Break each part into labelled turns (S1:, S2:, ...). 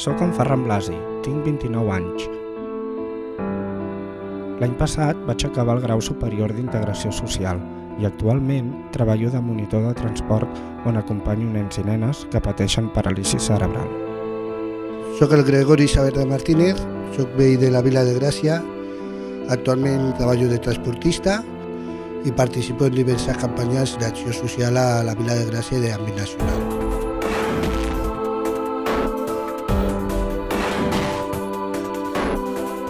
S1: Soc en Ferran Blasi, tinc 29 anys. L'any passat vaig acabar el grau superior d'Integració Social i actualment treballo de monitor de transport on acompanyo nens i nenes que pateixen paràlisi cerebral.
S2: Soc el Gregori Saberda Martínez, soc veí de la Vila de Gràcia, actualment treballo de transportista i participo en diverses campanyes d'acció social a la Vila de Gràcia i d'àmbit nacional.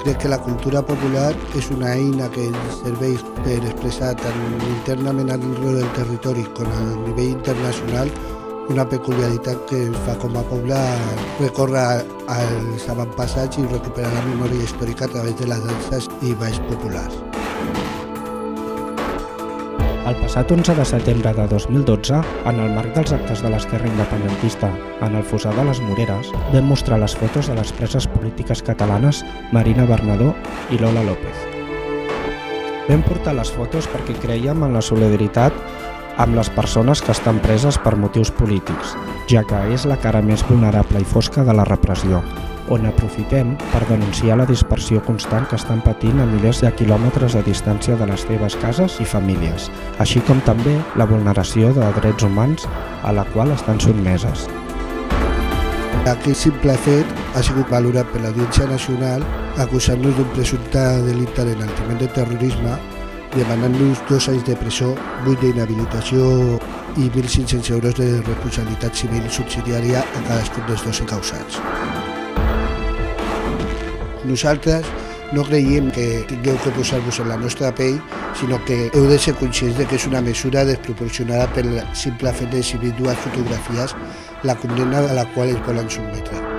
S2: Crec que la cultura popular és una eina que ens serveix per expressar tant internament a dins del territori com a nivell internacional una peculiaritat que ens fa com a poble recórrer als avantpassats i recuperar la memòria històrica a través de les danses i balls populars.
S1: El passat 11 de setembre de 2012, en el marc dels actes de l'esquerra independentista en el Fossar de les Moreres, vam mostrar les fotos de les preses polítiques catalanes Marina Bernadó i Lola López. Vam portar les fotos perquè creiem en la solidaritat amb les persones que estan preses per motius polítics, ja que és la cara més vulnerable i fosca de la repressió, on aprofitem per denunciar la dispersió constant que estan patint a milers de quilòmetres de distància de les seves cases i famílies, així com també la vulneració de drets humans a la qual estan sotmeses.
S2: Aquest simple fet ha sigut valorat per l'Audiència Nacional acusant-nos d'un presumpte delicte d'enaltiment de terrorisme, demanant-nos 2 anys de presó, 8 d'inhabilitació i 1.500 euros de responsabilitat civil subsidiària a cadascun dels 2 encausats. Nosaltres no creiem que tingueu que posar-vos en la nostra pell, sinó que heu de ser conscients que és una mesura desproporcionada pel simple fet d'exhibir 2 fotografies la condemna a la qual es volen sotmetre.